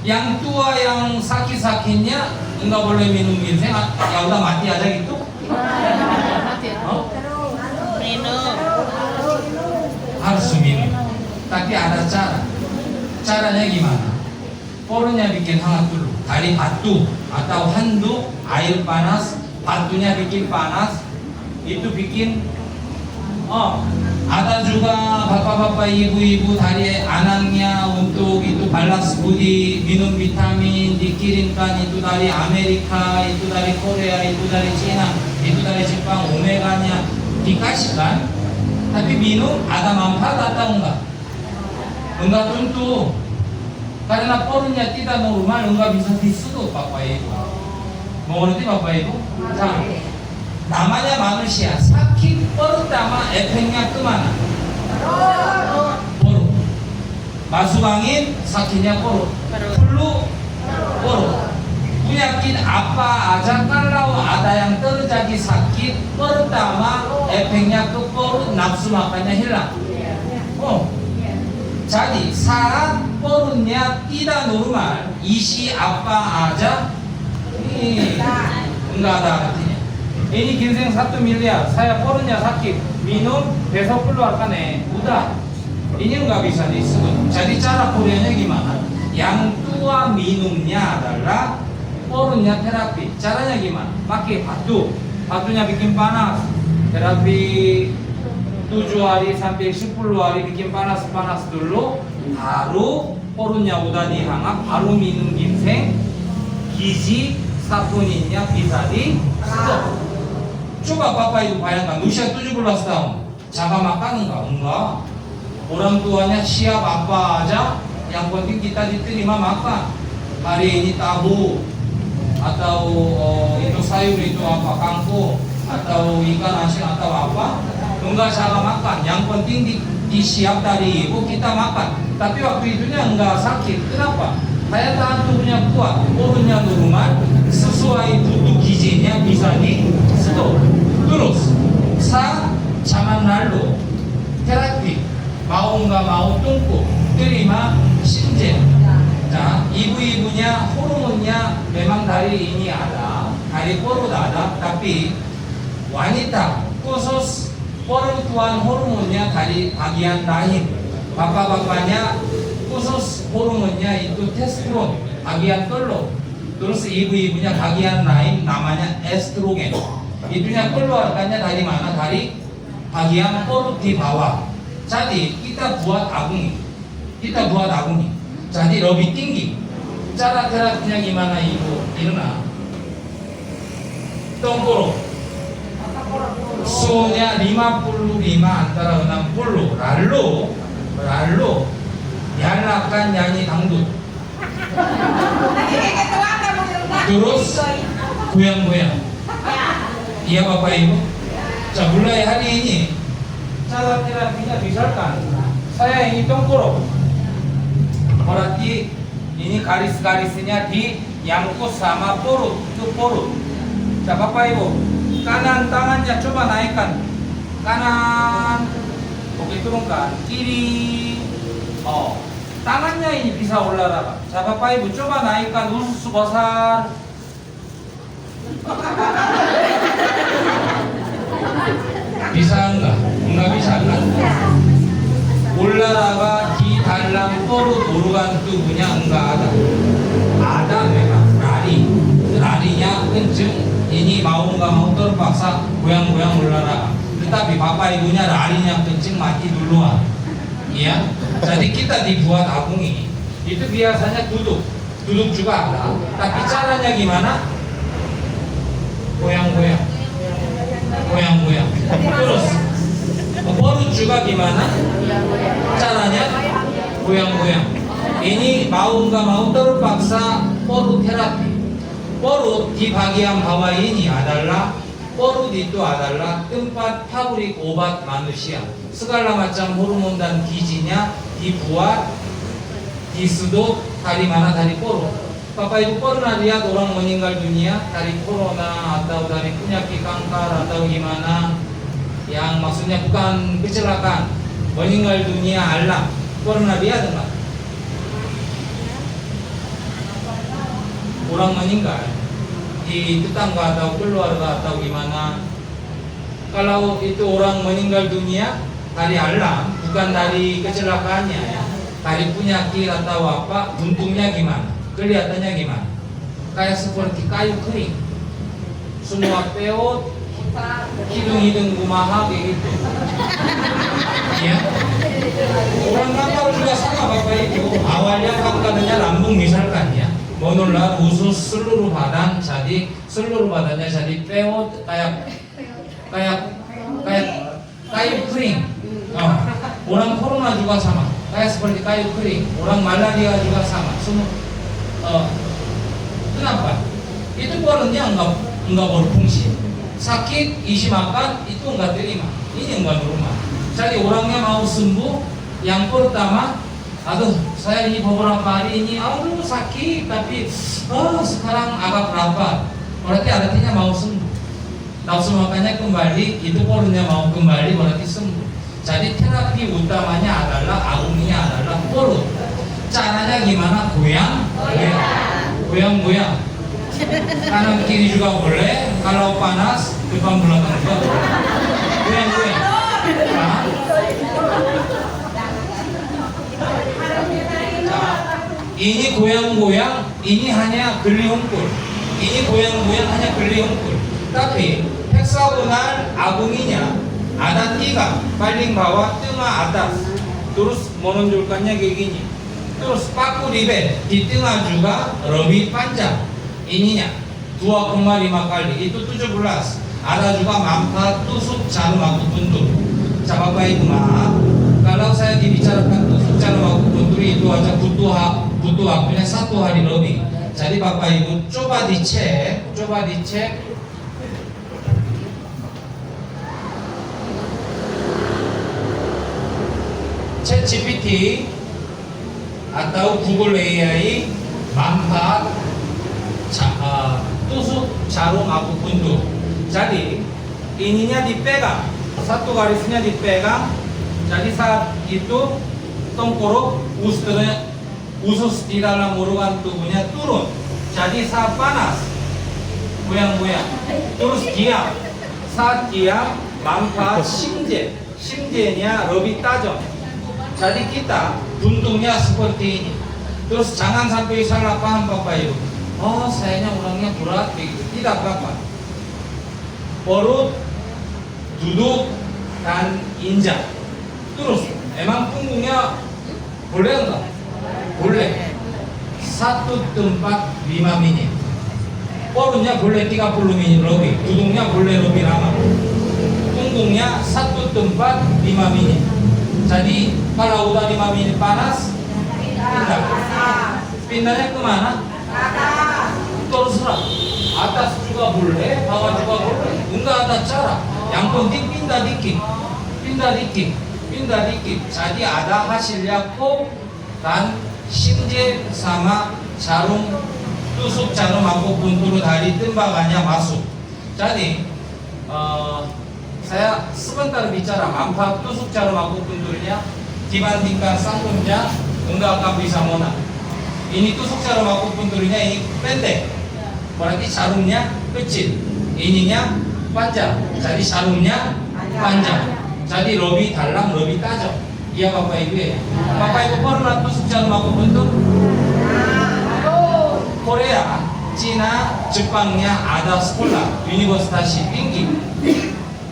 yang tua yang sakit-sakitnya enggak boleh minum ginseng. Ya udah mati aja gitu. Oh? Minum. Harus minum. Tapi ada cara. Caranya gimana? Pornya bikin hangat dulu. Dari batu atau handuk, air panas, batunya bikin panas, itu bikin. Ada juga bapak-bapak, ibu-ibu dari anaknya untuk itu balas budi, minum vitamin, dikirimkan itu dari Amerika, itu dari Korea, itu dari Cina, itu dari Jepang, omeganya dikasihkan. Tapi minum ada manfaat atau enggak? Enggak tentu. Karena pornya tidak normal, enggak bisa disedot Bapak Ibu. Mengerti Bapak Ibu? Nah, namanya manusia sakit pertama efeknya kemana? Paru. Masuk angin sakitnya paru. Flu paru. Penyakit apa aja kalau ada yang terjadi sakit pertama efeknya ke paru, nafsu makannya hilang. Jadi saat parunya tidak normal, isi apa aja enggak ada artinya. Ini ginseng 1 miliar, saya parunya sakit, minum besok keluarkan udah. Ini enggak bisa disebut. Jadi cara Koreanya gimana? Yang tua minumnya adalah parunya terapi. Caranya gimana? Pakai batu, batunya bikin panas, terapi 7 hari sampai 10 hari bikin panas dulu, baru parunya udah dihangat, baru minum ginseng, gizi saponinnya bisa di stop. Coba Bapak Ibu bayangkan, usia 17 tahun, jaga makan enggak? Orang tuanya siap apa aja, yang penting kita diterima makan. Hari ini tahu, atau itu sayur itu apa, kangkung, atau ikan asin atau apa, enggak salah makan, yang penting disiap dari ibu kita makan. Tapi waktu itunya enggak sakit. Kenapa? Daya tahan tubuhnya kuat, parunya normal, sesuai butuh gizinya bisa di stop. Terus saat zaman lalu terapi mau enggak mau tunggu terima 신제. Nah, ibu-ibunya hormonnya memang dari ini ada, dari paru ada, tapi wanita khusus perempuan hormonnya dari bagian lain, bapak-bapaknya khusus hormonnya itu testosteron bagian telur, terus ibu-ibunya bagian lain namanya estrogen. Itunya keluarkannya dari mana? Dari bagian perut di bawah. Jadi kita buat agung, jadi lebih tinggi. Cara terapinya gimana Ibu Irna? Tongkoro suhunya 55 antara 60, lalu nyalakan nyanyi dangdut, terus goyang-goyang. Iya Bapak Ibu. Mulai hari ini cara terapinya misalkan saya ini tongkoro, berarti ini garis-garisnya diangkut sama perut, itu perut. Bapak Ibu, kanan tangannya coba naikkan, kanan, oke turunkan, kiri, tangannya ini bisa olahraga. Bapak Ibu coba naikkan usus besar, bisa enggak? Enggak bisa kan? Olahraga di dalam perut organ tubuhnya enggak ada. Ada memang larinya kenceng. Ini mau enggak mau terpaksa goyang-goyang olahraga. Tetapi bapak ibunya larinya kenceng mati duluan. Iya. Jadi kita dibuat agung ini itu biasanya duduk juga ada. Tapi caranya gimana? Goyang-goyang. Terus perut juga gimana? Caranya goyang-goyang. Ini mau nggak mau terpaksa perut terapi. Perut di bagian bawah ini adalah perut itu adalah tempat pabrik obat manusia. Segala macam hormon dan gizinya dibuat, disedot dari mana? Dari perut. Bapak Ibu pernah lihat orang meninggal dunia dari corona atau dari penyakit kanker atau gimana? Yang maksudnya bukan kecelakaan, meninggal dunia alam. Pernah lihat enggak? orang meninggal di tetangga atau keluarga atau gimana, kalau itu orang meninggal dunia dari alam, bukan dari kecelakaannya ya, dari penyakit atau apa, untungnya gimana, kelihatannya gimana, kayak seperti kayu kering, semua peot, hidung-hidung kumaha kayak gitu ya. Orang kapal juga sama Bapak Ibu, awalnya kan katanya lambung misalkan ya, menurut usus seluruh badan, jadi seluruh badannya jadi peot, kayak kayu kering. Orang corona juga sama, kayak seperti kayu kering. Orang malaria juga sama. Semua. Kenapa? Itu polanya enggak berfungsi. Sakit isi makan itu enggak terima. Ini enggak normal. Jadi orangnya mau sembuh, yang pertama, aduh saya ini beberapa hari ini, aduh sakit, tapi sekarang agak rapat. Berarti artinya mau sembuh. Nafsu makannya kembali, itu polanya mau kembali, berarti sembuh. Jadi terapi utamanya adalah, agungnya adalah perut. Caranya gimana? Goyang. Kanan kiri juga boleh. Kalau panas, depan belakang juga boleh. Goyang. Ini goyang-goyang, ini hanya geli hungkul. Ini goyang-goyang hanya geli hungkul. Tapi heksagonal agunginya ada 3, paling bawah, tengah, atas. Terus menunjukkannya kayak gini. Terus paku di bed, di tengah juga lebih panjang. Ininya 2,5 kali, itu 17. Ada juga manfaat tusuk jarum akupuntur. Bapak Ibu maaf, kalau saya dibicarakan tusuk jarum akupuntur itu aja butuh waktunya 1 hari lebih. Jadi Bapak Ibu coba dicek. ChatGPT atau Google AI manfaat tusuk jarum akupuntur. Jadi ininya dipegang, 1 garisnya dipegang. Jadi saat itu tengkorak usus di dalam organ tubuhnya turun. Jadi saat panas goyang-goyang. Terus diam. Saat diam manfaat 심재nya lebih tajam. Jadi kita buntungnya seperti ini. Terus jangan sampai salah paham Bapak Ibu. Sayanya orangnya berat begitu. Tidak apa-apa. Perut, duduk, dan injak. Terus emang punggungnya boleh enggak? Boleh. 1 tempat 5 menit. Perutnya boleh 30 menit lebih. Duduknya boleh lebih lama. Punggungnya 1 tempat 5 menit. Jadi kalau udah 5 menit panas, pindah. Pindahnya kemana? Terserah. Atas juga boleh, bawah juga boleh. Enggak ada cara. Yang penting pindah dikit. Jadi ada hasilnya kok dan 심재 sama jarum tusuk jarum akupuntur dari tembakannya masuk. Jadi saya sebentar bicara manfaat tusuk jarum akupunturnya dibandingkan sanggupnya enggak akan bisa menang. Ini tusuk jarum akupunturnya ini pendek, berarti jarumnya kecil. Ininya panjang, jadi jarumnya panjang. Jadi lebih dalam, lebih tajam. Iya Bapak Ibu ya. Bapak Ibu pernah tusuk jarum akupuntur? Korea, Cina, Jepangnya ada sekolah universitas tinggi.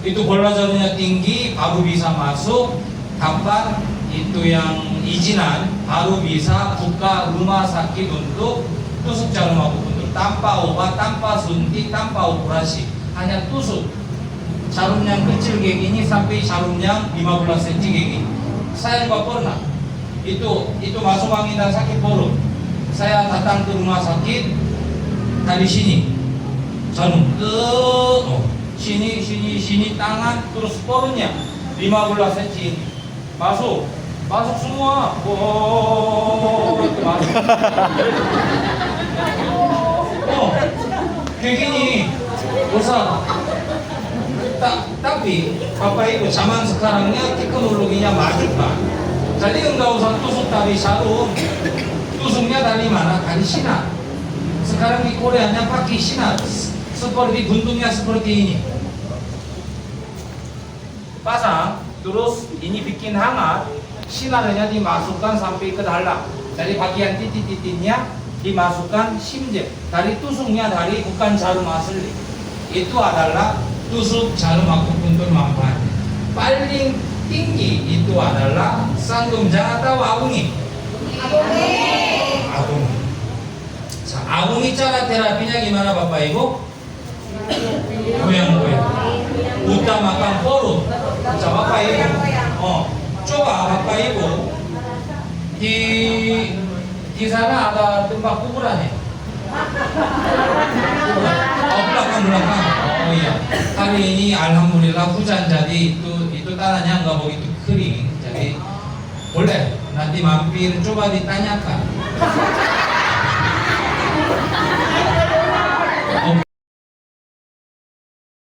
Itu belajarnya tinggi, baru bisa masuk. Kapan itu yang izinan, baru bisa buka rumah sakit untuk tusuk jarum akupuntur. Tanpa obat, tanpa suntik, tanpa operasi, hanya tusuk. Jarum yang kecil kayak gini sampai jarum yang 15 cm kayak gini. Saya nggak pernah. Itu masuk angin dan sakit perut. Saya datang ke rumah sakit dari sini. Jarum sini tangan terus perutnya 15 cm. Masuk semua. Itu masuk. Kayak gini. Usah. Tapi Bapak Ibu zaman sekarangnya teknologinya maju kan. Jadi enggak usah tusuk dari jarum. Tusuknya dari mana? Dari sinar. sekarang di Koreanya pakai Cina seperti buntungnya seperti ini. Pasang, terus ini bikin hangat, sinarnya dimasukkan sampai ke dalam. Dari bagian titik-titiknya dimasukkan simjet. Dari tusuknya dari bukan jarum asli. Itu adalah tusuk jarum akupuntur manfaat. Paling tinggi itu adalah sanggumja atau agungi. Agungi. 자, 아궁이 cara terapinya gimana Bapak Ibu? goyang-goyang. Utamakan perut. 자, Bapak Ibu. coba Bapak Ibu di sana ada tempat kuburan ya? belakang. Oh iya. Hari ini alhamdulillah hujan jadi itu tanahnya nggak begitu kering. Jadi boleh nanti mampir coba ditanyakan.